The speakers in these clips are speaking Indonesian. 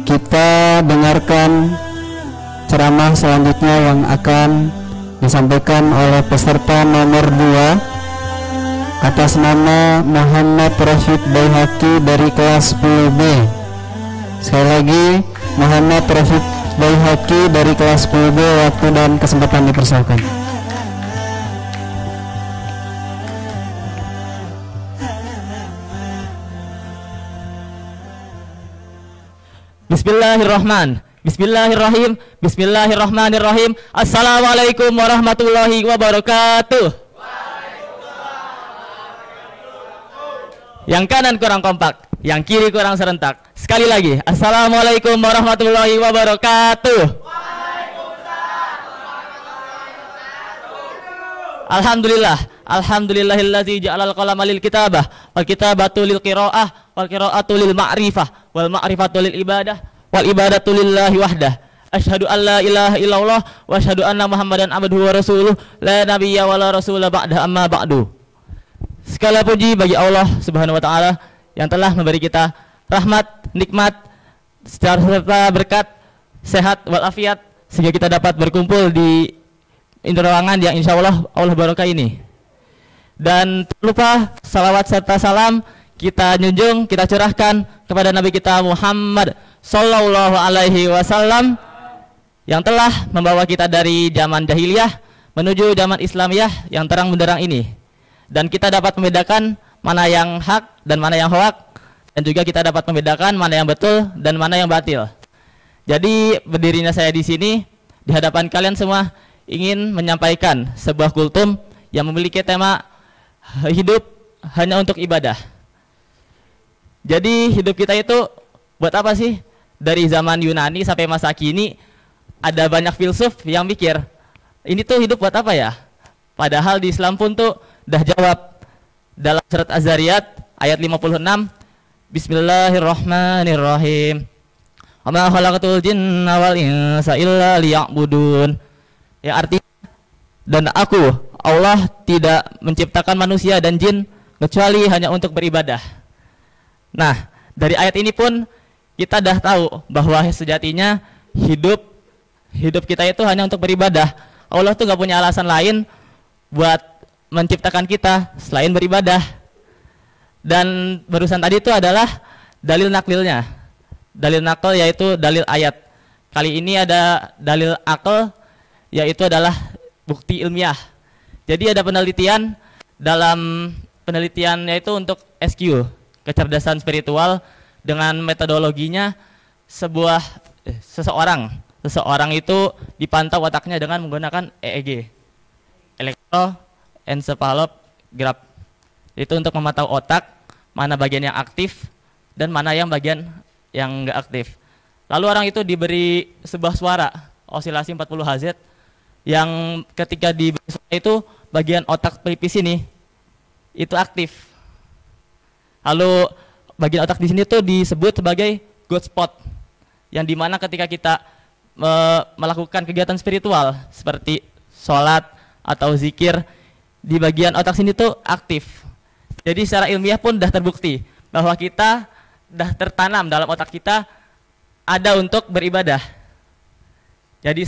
Kita dengarkan ceramah selanjutnya yang akan disampaikan oleh peserta nomor 2 atas nama Muhammad Rashid Baihaqi dari kelas 10B. Sekali lagi, Muhammad Rashid Baihaqi dari kelas 10B, waktu dan kesempatan dipersilakan. Bismillahirrahmanirrahim. Bismillahirrahmanirrahim. Assalamualaikum warahmatullahi wabarakatuh. Yang kanan kurang kompak, yang kiri kurang serentak. Sekali lagi, assalamualaikum warahmatullahi wabarakatuh. Alhamdulillah, alhamdulillahillazi ja'alal qalama lil kitabah wal kitabatu lil qiraah wal qiraatu lil ma'rifah wal ma'rifatu lil ibadah wal ibadatu lillahi wahdah. Asyhadu an la ilaha illallah wa asyhadu anna Muhammadan abduhu wa rasuluh la nabiyya wa la rasula ba'da amma ba'du. Segala puji bagi Allah Subhanahu wa taala yang telah memberi kita rahmat, nikmat serta berkat, sehat walafiat sehingga kita dapat berkumpul di ruangan yang insya Allah barokah ini. Dan tak lupa salawat serta salam kita junjung, kita curahkan kepada Nabi kita Muhammad Sallallahu Alaihi Wasallam yang telah membawa kita dari zaman jahiliyah menuju zaman Islamiyah yang terang benderang ini. Dan kita dapat membedakan mana yang hak dan mana yang hoak, dan juga kita dapat membedakan mana yang betul dan mana yang batil. Jadi berdirinya saya di sini di hadapan kalian semua ingin menyampaikan sebuah kultum yang memiliki tema hidup hanya untuk ibadah. Jadi hidup kita itu buat apa sih? Dari zaman Yunani sampai masa kini ada banyak filsuf yang mikir, ini tuh hidup buat apa ya? Padahal di Islam pun tuh dah jawab dalam surat Az-Zariyat ayat 56, Bismillahirrahmanirrahim. Wa ma khalaqatul jinna wal insa illa liya'budun. Ya, artinya, dan aku Allah tidak menciptakan manusia dan jin kecuali hanya untuk beribadah. Nah, dari ayat ini pun kita dah tahu bahwa sejatinya hidup kita itu hanya untuk beribadah. Allah tuh gak punya alasan lain buat menciptakan kita selain beribadah. Dan barusan tadi itu adalah dalil naklilnya. Dalil nakal yaitu dalil ayat. Kali ini ada dalil akal, yaitu adalah bukti ilmiah. Jadi ada penelitian, dalam penelitiannya itu untuk SQ, kecerdasan spiritual, dengan metodologinya seseorang itu dipantau otaknya dengan menggunakan EEG, elektroencephalograph. Itu untuk memantau otak, mana bagian yang aktif dan mana yang bagian yang enggak aktif. Lalu orang itu diberi sebuah suara osilasi 40 Hz yang ketika diberi suara itu bagian otak pelipis ini itu aktif. Lalu bagian otak di sini tuh disebut sebagai good spot, yang dimana ketika kita melakukan kegiatan spiritual seperti sholat atau zikir, di bagian otak sini tuh aktif. Jadi secara ilmiah pun dah terbukti bahwa kita dah tertanam dalam otak kita ada untuk beribadah. Jadi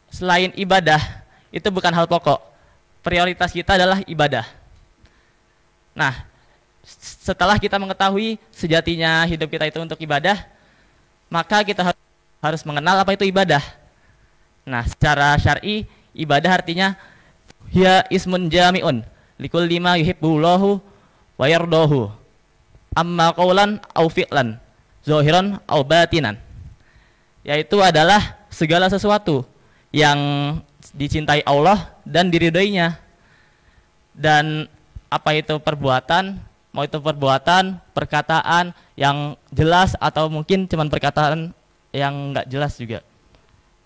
selain ibadah itu bukan hal pokok, prioritas kita adalah ibadah. Nah, setelah kita mengetahui sejatinya hidup kita itu untuk ibadah, maka kita harus mengenal apa itu ibadah. Nah, secara syar'i ibadah artinya hiya ismun jami'un likulli ma yuhibbullahu wa yardahu, amma qaulan au fi'lan, zahiran au batinan. Yaitu adalah segala sesuatu yang dicintai Allah dan diridhoinya. Dan apa itu perbuatan, mau itu perbuatan, perkataan yang jelas atau mungkin cuman perkataan yang nggak jelas juga.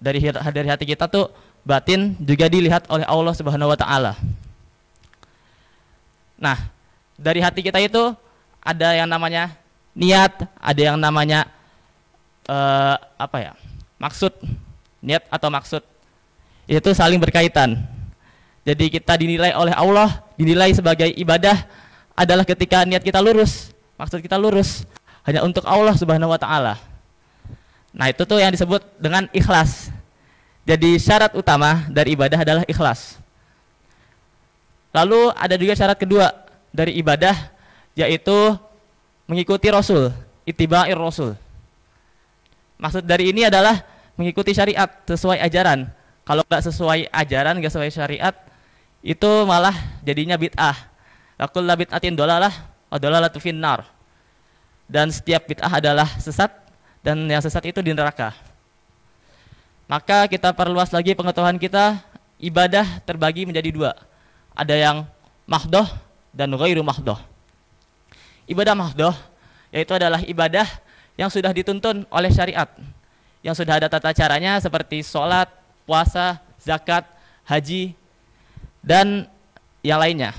Dari hati kita tuh batin juga dilihat oleh Allah Subhanahu wa taala. Nah, dari hati kita itu ada yang namanya niat, ada yang namanya maksud. Niat atau maksud itu saling berkaitan. Jadi kita dinilai oleh Allah, dinilai sebagai ibadah adalah ketika niat kita lurus, maksud kita lurus hanya untuk Allah Subhanahu wa taala. Nah, itu tuh yang disebut dengan ikhlas. Jadi syarat utama dari ibadah adalah ikhlas. Lalu ada juga syarat kedua dari ibadah, yaitu mengikuti Rasul, ittiba'ir Rasul. Maksud dari ini adalah mengikuti syariat sesuai ajaran. Kalau nggak sesuai ajaran, nggak sesuai syariat, itu malah jadinya bid'ah. Wa kullu bid'atin dolalah wa dolalatu finnar. Dan setiap bid'ah adalah sesat, dan yang sesat itu di neraka. Maka kita perluas lagi pengetahuan kita, ibadah terbagi menjadi dua. Ada yang mahdoh dan ghairu mahdoh. Ibadah mahdoh yaitu adalah ibadah yang sudah dituntun oleh syariat, yang sudah ada tata caranya seperti sholat, puasa, zakat, haji, dan yang lainnya.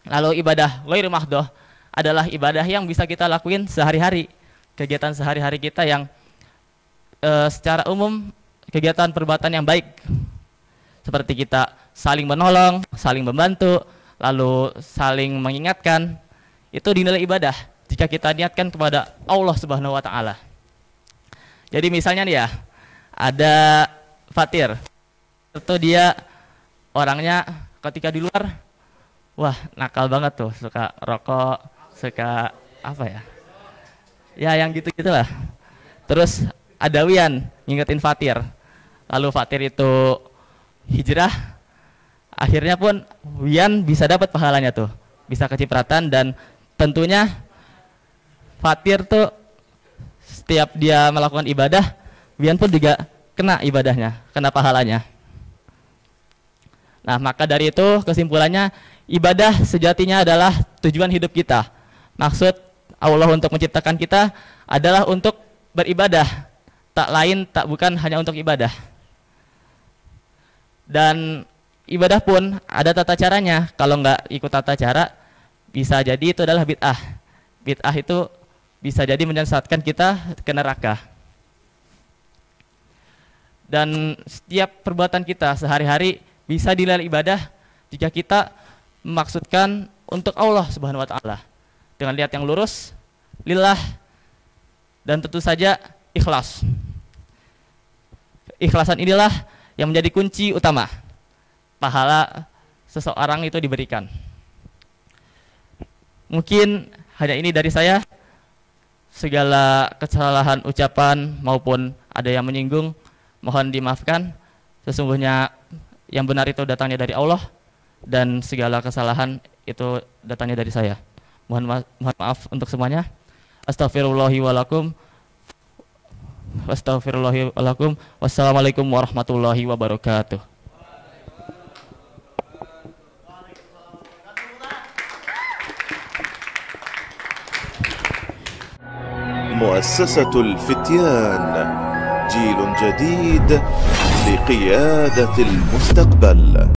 Lalu ibadah ghairu mahdoh adalah ibadah yang bisa kita lakuin sehari-hari, kegiatan sehari-hari kita yang secara umum kegiatan perbuatan yang baik, seperti kita saling menolong, saling membantu, lalu saling mengingatkan. Itu dinilai ibadah jika kita niatkan kepada Allah Subhanahu wa taala. Jadi misalnya nih ya, ada fatir, itu dia orangnya ketika di luar, wah nakal banget tuh, suka rokok, suka apa ya, ya yang gitu-gitulah. Terus ada Wian ngingetin fatir, lalu fatir itu hijrah, akhirnya pun Wian bisa dapat pahalanya tuh, bisa kecipratan. Dan tentunya fatir tuh setiap dia melakukan ibadah, Wian pun juga kena ibadahnya, kena pahalanya. Nah, maka dari itu kesimpulannya, ibadah sejatinya adalah tujuan hidup kita. Maksud Allah untuk menciptakan kita adalah untuk beribadah, tak lain tak bukan hanya untuk ibadah. Dan ibadah pun ada tata caranya. Kalau nggak ikut tata cara, bisa jadi itu adalah bid'ah. Bid'ah itu bisa jadi menyesatkan kita ke neraka. Dan setiap perbuatan kita sehari-hari bisa dinilai ibadah jika kita memaksudkan untuk Allah Subhanahu wa taala dengan niat yang lurus, lillah, dan tentu saja ikhlas. Ikhlasan inilah yang menjadi kunci utama pahala seseorang itu diberikan. Mungkin hanya ini dari saya. Segala kesalahan ucapan maupun ada yang menyinggung, mohon dimaafkan. Sesungguhnya yang benar itu datangnya dari Allah, dan segala kesalahan itu datangnya dari saya. Mohon maaf untuk semuanya. Astaghfirullahi walakum. Wassalamualaikum warahmatullahi wabarakatuh. مؤسسة الفتيان، جيل جديد لقيادة المستقبل.